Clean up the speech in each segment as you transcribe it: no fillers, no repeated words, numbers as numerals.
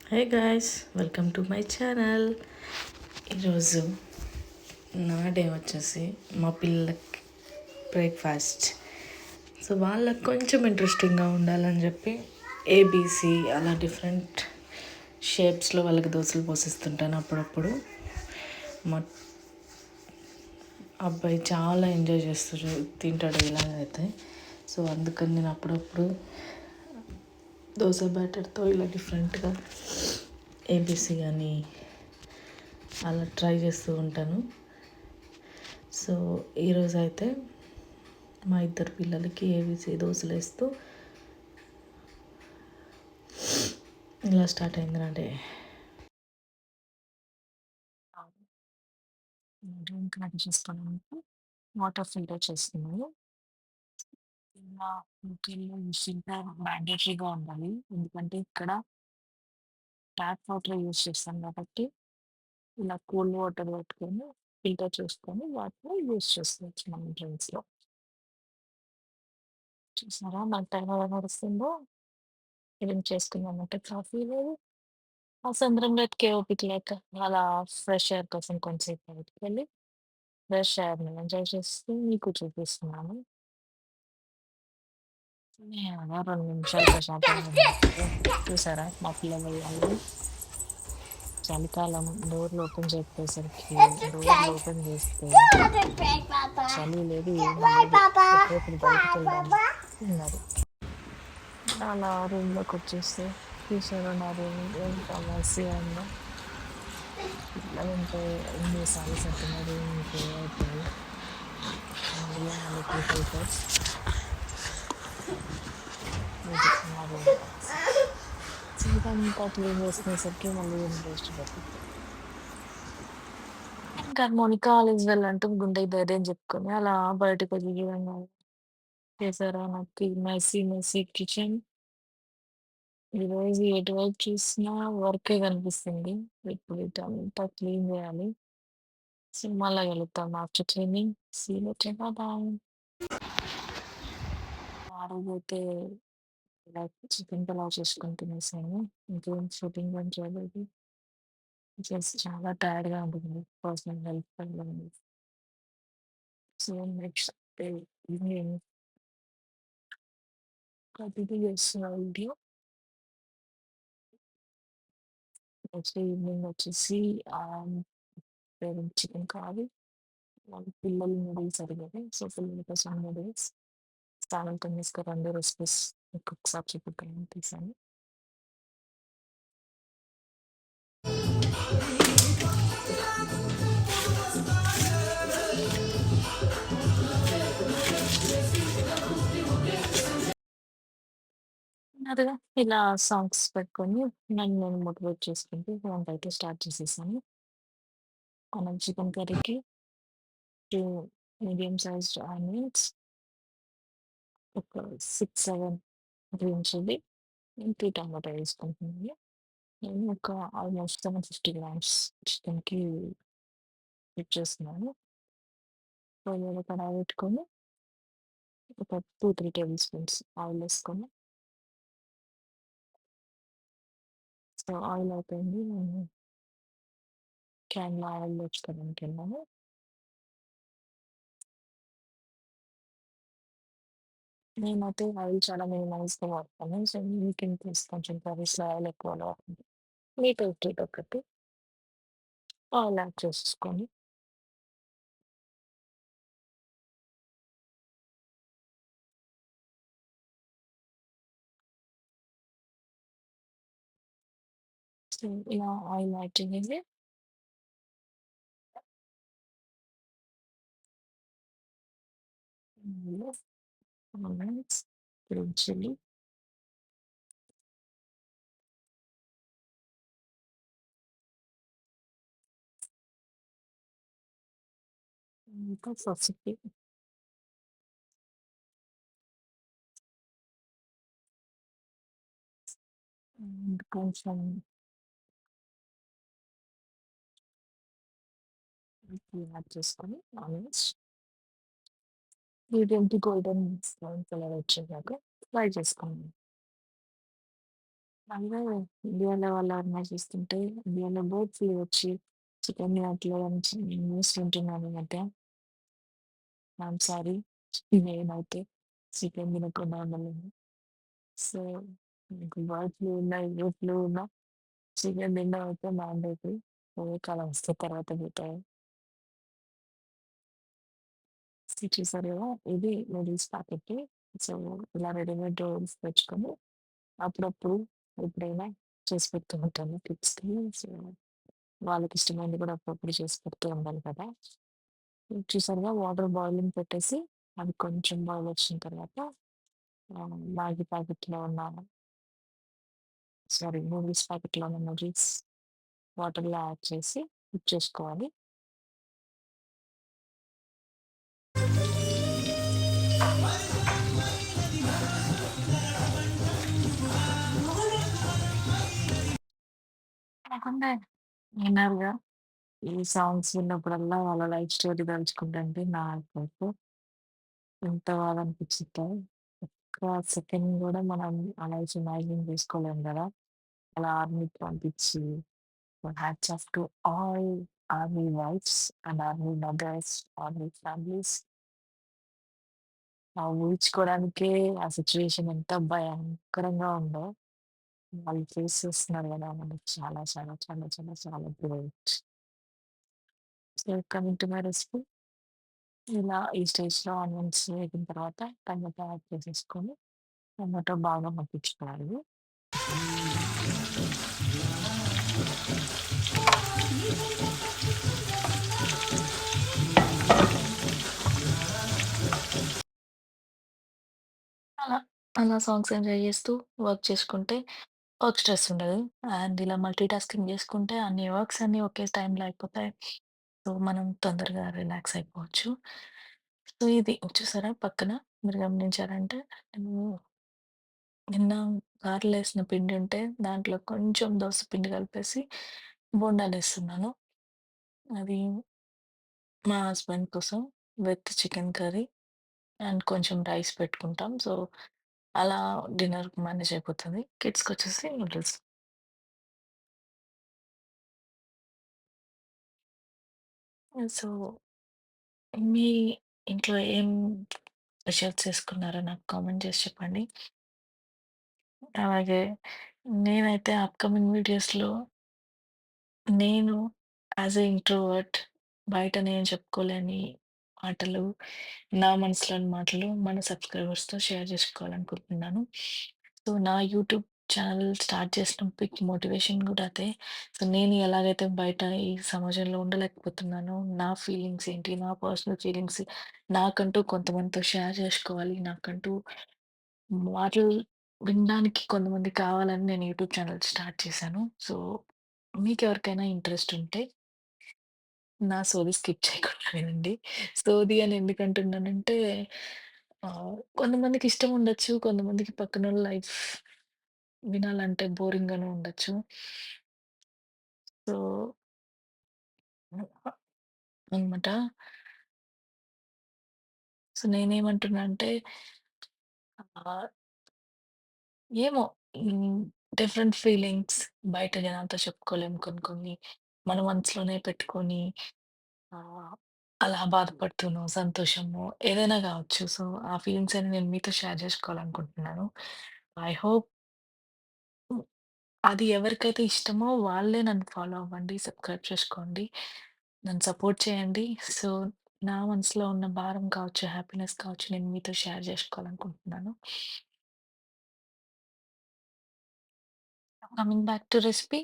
Hey guys, welcome to my channel. ఈరోజు నా day వచ్చేసి మా పిల్లలకి బ్రేక్ఫాస్ట్. సో వాళ్ళకి కొంచెం ఇంట్రెస్టింగ్గా ఉండాలని చెప్పి ఏబీసీ అలా డిఫరెంట్ షేప్స్లో వాళ్ళకి దోశలు పోసిస్తుంటాను అప్పుడప్పుడు. మా అబ్బాయి చాలా ఎంజాయ్ చేస్తూ తింటాడు ఇలాగైతే. సో అందుకని నేను అప్పుడప్పుడు దోశ బ్యాటర్తో ఇలా డిఫరెంట్గా ఏబీసీ కానీ అలా ట్రై చేస్తూ ఉంటాను. సో ఈరోజు అయితే మా ఇద్దరు పిల్లలకి ఏబీసీ దోశలు వేస్తూ ఇలా స్టార్ట్ అయింది నా డే. డ్రింక్ రెడీ చేసుకోవడానికి వాటర్ ఫిల్టర్ చేస్తున్నాను. ఇలా హోటల్లో ఈ ఫిల్టర్ మ్యాండేటరీగా ఉండాలి. ఎందుకంటే ఇక్కడ ట్యాప్ వాటర్ యూజ్ చేస్తాం కాబట్టి ఇలా కూల్ వాటర్ పెట్టుకొని ఫిల్టర్ చేసుకొని వాటిని యూజ్ చేసుకోవచ్చు మనం డ్రింక్స్లో. చూసారా మన టైం ఎలా నడుస్తుందో. డ్రింక్ చేసుకుందామంటే కాఫీ లేదు. ఆ సంద్రంలోకి ఓపిక లేక అలా ఫ్రెష్ ఎయిర్ కోసం కొంచెంసేపు బయటికి వెళ్ళి ఫ్రెష్ ఎయిర్‌ని ఎంజాయ్ చేస్తూ మీకు చూపిస్తున్నాను. నేను అలా 2 నిమిషాలు ప్రశాంతంగా ఉన్నప్పుడు చూసారా మా పిల్లలు అల్లరి. చలికాలం డోర్‌లు ఓపెన్ చేయకపోయేసరికి డోర్‌లు ఓపెన్ చేస్తే చలి లేదు, ఏమీ లేదు. ఎప్పుడెప్పుడు బయటికెళ్దామా ఉన్నారు. అలా రూమ్‌లోకొచ్చేస్తే చూసారా నా రూమ్ ఎంత మెస్సీగా ఉందో. పిల్లలుంటే ఎన్ని సార్లు సర్దినా రూమ్ ఇంకే అవుతది. అందులో మా లిటిల్ హెల్పర్స్. ఇది నా రూమ్ పరిస్థితి. ఇదంతా క్లీన్ చేసుకునేసరికి మళ్ళీ ఇంట్రెస్ట్ పట్టిద్ది. ఇంకా మౌనిక ఆల్ ఈజ్ వెల్ అంటూ గుండెకి ధైర్యం చెప్పుకొని అలా బయటకొచ్చి చూడంగానే చేసారా నాకు ఈ మెస్సీ మెస్సీ కిచెన్. ఈరోజు ఎటువైపు చూసినా వర్కే కనిపిస్తుంది. ఇప్పుడు ఇదంతా క్లీన్ చేయాలి. సినిమాలో కలుద్దాం after cleaning. See you later. Bye. ఆ రోజైతే ఇలా చికెన్ పలావ్ చేసుకొని తినేసాను. ఇంకేం షూటింగ్ ఏం చేయలేదు. చాలా టైర్డ్‌గా ఉంటుంది. పర్సనల్ హెల్త్ ప్రాబ్లమ్ ఉంది. So next day evening continue చేస్తున్నా వీడియో. నెక్స్ట్ డే ఈవినింగ్ వచ్చేసి చికెన్ కర్రీ. పిల్లలు నూడిల్స్ అడిగారు. సో పిల్లల కోసం నూడిల్స్ సైమల్టేనియస్‌గా 2 రెసిపీస్ మీకు ఒకసారి చూపిద్దామని తీశాను. అదిగా ఇలా సాంగ్స్ పెట్టుకొని నన్ను నేను మోటివేట్ చేసుకుంటూ వంట అయితే స్టార్ట్ చేసేసాను. మనం చికెన్ కర్రీకి 2 మీడియం సైజ్డ్ ఆనియన్స్, ఒక 6, 7 గ్రీన్ చిల్లీ, 2 టమాటా వేసుకుంటున్నాను. నేను ఒక ఆల్మోస్ట్ 750 గ్రామ్స్ చికెన్‌కి చేస్తున్నాను. పొయ్యి మీద కడాయి పెట్టుకొని ఒక 2, 3 టేబుల్ స్పూన్స్ ఆయిల్ వేసుకొని సో ఆయిల్ అయిపోయింది. నేను క్యాన్‌లో ఆయిల్ తెచ్చుకోవడానికెళ్ళాను. నేనైతే ఆయిల్ చాలా మినిమైజ్‌గా వాడతాను. సో మీకు ఇన్ కేస్ కొంచెం కర్రీస్‌లో ఆయిల్ ఎక్కువ వాడుతుంటే మీ టేస్ట్‌కి తగ్గట్టు ఆయిల్ యాడ్ చేసేసుకొని సో ఇలా ఆయిల్ యాడ్ చేసేసి అందులో ఆనియన్స్, గ్రీన్ చిల్లీ, ఇంకా పసుపు, అండ్ కొంచెం ఉప్పు యాడ్ చేసుకొని onions medium to golden brown colour వచ్చేదాకా ఫ్రై చేసుకోండి. అంటే ఇండియాలో వాళ్ళెవరన్నా చూస్తుంటే ఇండియాలో బర్డ్ ఫ్లూ వచ్చి చికెన్ తినట్లేదని న్యూస్ వింటున్నాను ఈ మధ్య. I'm sorry. నేనైతే చికెన్ తినకుండా ఉండలేను. సో, మీకు బర్డ్ ఫ్లూ ఉన్నా, ఏ ఫ్లూ ఉన్నా చికెన్ తినడం అయితే మ్యాండేటరీ. కోవిడ్ కాలం వస్తే తర్వాత పోతాయి. చూసారు కదా! ఇది నూడిల్స్ ప్యాకెట్. సో, ఇలా రెడీమేడ్ నూడిల్స్ తెచ్చుకొని అప్పుడప్పుడు ఎప్పుడైనా చేసి పెడుతూ ఉంటాను కిడ్స్‌కి. సో, వాళ్ళకిష్టమైనది కూడా అప్పుడప్పుడు చేసి పెడుతూ ఉండాలి కదా! చూసారుగా వాటర్ బాయిలింగ్ పెట్టేసి అది కొంచెం బాయిల్ వచ్చిన తర్వాత మ్యాగీ ప్యాకెట్‌లో ఉన్న సారీ నూడిల్స్ ప్యాకెట్‌లో ఉన్న నూడిల్స్ వాటర్‌లో యాడ్ చేసి కుక్ చేసుకోవాలి. కాకుండా విన్నారుగా ఈ సాంగ్స్ విన్నప్పుడల్లా వాళ్ళ లైఫ్ స్టోరీ తలుచుకుంటుంటే నాకైతే ఎంత బాధ అనిపించిద్దో. ఒక్క సెకండ్ గూడా మనం ఆ లైఫ్ ఇమాజిన్ చేసుకోలేం గదా! అలా ఆర్మీకి పంపించి hats off to all army wives and army mothers, army families. ఆ ఊహించుకోవడానికే ఆ సిట్యుయేషన్ ఎంత భయంకరంగా ఉందో వాళ్ళు ఫేస్ చేస్తున్నారు గదా! మనకి చాలా చాలా చాలా చాలా చాలా great. So, coming to my recipe. ఇలా ఈ స్టేజ్‌లో ఆనియన్స్ వేగిన తర్వాత టమాటా యాడ్ చేసేసుకొని టమాటో బాగా మగ్గించుకోవాలి. అలా, అలా సాంగ్స్ ఎంజాయ్ చేస్తూ వర్క్ చేసుకుంటే వర్క్ స్ట్రెస్ ఉండదు. అండ్ ఇలా మల్టీ టాస్కింగ్ చేసుకుంటే అన్ని వర్క్స్ అన్నీ ఒకే టైంలో అయిపోతాయి. సో, మనం తొందరగా రిలాక్స్ అయిపోవచ్చు. సో, ఇది చూసారా పక్కన మీరు గమనించారంటే నేను నిన్న గారెలేసిన పిండి ఉంటే దాంట్లో కొంచెం దోస పిండి కలిపేసి బోండాలేస్తున్నాను. అది మా హస్బెండ్ కోసం విత్ చికెన్ కర్రీ అండ్ కొంచెం రైస్ పెట్టుకుంటాం. సో, అలా డిన్నర్ మేనేజ్ అయిపోతది. కిడ్స్‌కొచ్చేసి నూడిల్స్. సో, మీ ఇంట్లో ఏం స్పెషల్స్ చేసుకున్నారో నాకు కామెంట్ చేసి చెప్పండి. అలాగే నేనైతే అప్‌కమింగ్ వీడియోస్‌లో నేను యాస్ ఎ ఇంట్రోవర్ట్ బయట నేను చెప్పుకోలేని మాటలు, నా మనసులోని మాటలు మన సబ్‌స్క్రైబర్స్‌తో షేర్ చేసుకోవాలనుకుంటున్నాను. సో, నా యూట్యూబ్ ఛానల్ స్టార్ట్ చేసిన బిగ్ మోటివేషన్ గూడా అదే. సో, నేను ఎలాగైతే బయట ఈ సమాజంలో ఉండలేకపోతున్నానో, నా ఫీలింగ్స్ ఏంటి, నా పర్సనల్ ఫీలింగ్స్ నాకంటూ కొంతమందితో షేర్ చేసుకోవాలి. నాకంటూ మాటలు వినడానికి కొంతమంది కావాలని నేను యూట్యూబ్ ఛానల్ స్టార్ట్ చేశాను. సో, మీకెవరికైనా ఇంట్రెస్ట్ ఉంటే నా సోది స్కిప్ చేయకుండా వినండి. సోది అని ఎందుకంటున్నానంటే కొంతమందికి ఇష్టం ఉండొచ్చు. కొంతమందికి పక్కనోళ్ళ లైఫ్ వినాలంటే బోరింగ్‌గాను ఉండొచ్చు. సో, అనమాట. సో, నేనేమంటున్నా అంటే ఆహ్, ఏమో హ్మ్. డిఫరెంట్ ఫీలింగ్స్ బయట జనాలతో చెప్పుకోలేము కొన్ని కొన్ని. మన మనసులోనే పెట్టుకొని ఆహ్, అలా బాధపడుతూనో, సంతోషమో ఏదైనా గావచ్చు. సో, ఆ ఫీలింగ్స్ అన్ని నేను మీతో షేర్ జేసుకోవాలనుకుంటున్నాను. ఐ హోప్ అది ఎవరికైతే ఇష్టమో వాళ్ళే నన్ను ఫాలో అవ్వండి, సబ్‌స్క్రైబ్ చేసుకోండి. నన్ను సపోర్ట్ చేయండి. సో, నా మనసులో ఉన్న భారం కావచ్చు, హ్యాపీనెస్ కావచ్చు నేను మీతో షేర్ జేసుకోవాలనుకుంటున్నాను. Coming back to recipe.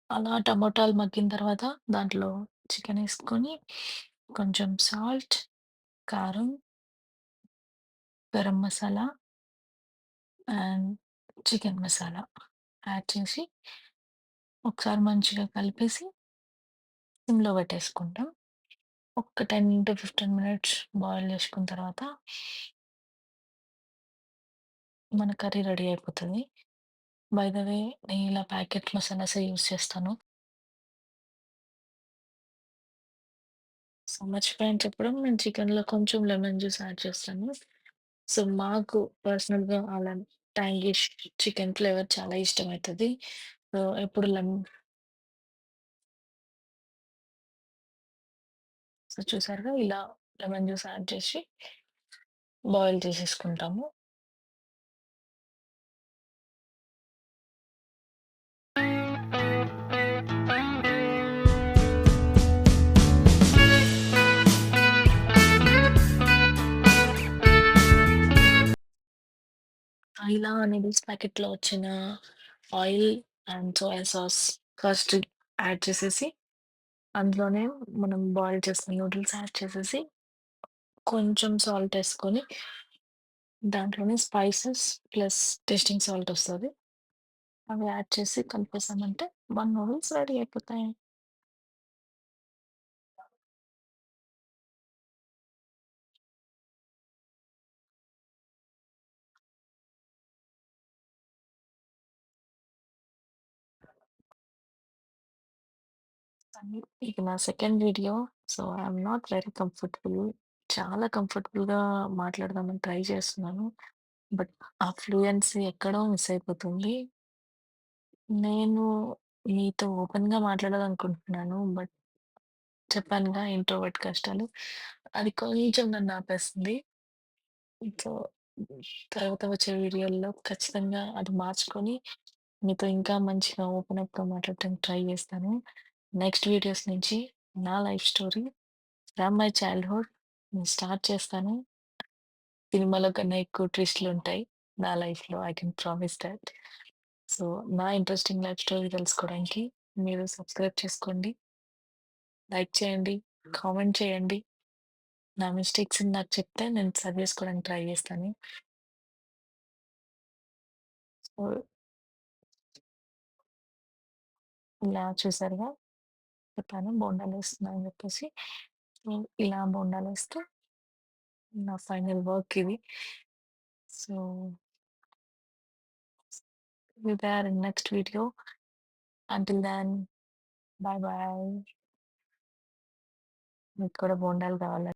అలా టమోటాలు మగ్గిన తర్వాత దాంట్లో చికెనేసుకొని కొంచెం సాల్ట్, కారం, garam masala and chicken masala add చేసి ఒకసారి మంచిగా కలిపేసి సిమ్‌లో పెట్టేసుకుంటాం. ఒక 10-15 మినిట్స్ బాయిల్ చేసుకున్న తర్వాత మన కర్రీ రెడీ అయిపోతది. బై ద వే నేను ఇలా ప్యాకెట్ మసాలాసే యూజ్ చేస్తాను. సో, మర్చిపోయాను చెప్పడం నేను చికెన్‌లో కొంచెం లెమన్ జ్యూస్ యాడ్ చేస్తాను. సో, మాకు పర్సనల్‌గా అలా ట్యాంగిష్ చికెన్ ఫ్లేవర్ చాలా ఇష్టమైతది. సో, ఎప్పుడు సో, చూసారుగా ఇలా లెమన్ జ్యూస్ యాడ్ చేసి బాయిల్ చేసేసుకుంటాము. ఇలా నూడిల్స్ ప్యాకెట్‌లో వచ్చిన oil and soya sauce first add చేసేసి, అందులోనే మనం బాయిల్ చేసిన నూడిల్స్ యాడ్ చేసేసి, కొంచెం సాల్టేసుకొని, దాంట్లోనే స్పైసెస్ ప్లస్ టేస్టింగ్ సాల్ట్ ఒస్తది. అవి యాడ్ చేసి కలిపేసామంటే 1 నూడిల్స్ రెడీ అయిపోతాయి. అని ఇది నా second video. So, I'm not very comfortable. చాలా కంఫర్టబుల్‌గా మాట్లాడదామని ట్రై చేస్తున్నాను. బట్ ఆ ఫ్లూయెన్సీ ఎక్కడో మిస్ అయిపోతుంది. నేను మీతో ఓపెన్‌గా మాట్లాడాలనుకుంటున్నాను. బట్ చెప్పానుగా ఇంట్రోవర్ట్ కష్టాలు. అది కొంచెం నన్ను ఆపేస్తుంది. సో, తర్వాత వచ్చే వీడియోల్లో ఖచ్చితంగా అది మార్చుకొని మీతో ఇంకా మంచిగా ఓపెన్ అప్‌గా మాట్లాడటానికి ట్రై చేస్తాను. నెక్స్ట్ వీడియోస్ నుంచి నా life story from my childhood నేను స్టార్ట్ చేస్తాను. సినిమాలో కన్నా ఎక్కువ ట్విస్ట్‌లుంటాయి నా లైఫ్‌లో. I can promise thought. So, నా ఇంట్రెస్టింగ్ లైఫ్ స్టోరీ తెలుసుకోవడానికి మీరు సబ్స్క్రైబ్ చేసుకోండి, లైక్ చేయండి, కామెంట్ చేయండి. నా మిస్టేక్స్‌ని నాకు చెప్తే నేను సరి చేసుకోవడానికి ట్రై చేస్తాను. సో, ఇలా చూసారుగా చెప్పాను బోండాలేస్తున్నా అని చెప్పేసి. సో, ఇలా బోండాలేస్తూ నా ఫైనల్ వర్క్ ఇది. So, be there in next video. Until then, bye bye. మీకు కూడా బోండాలు కావాలా?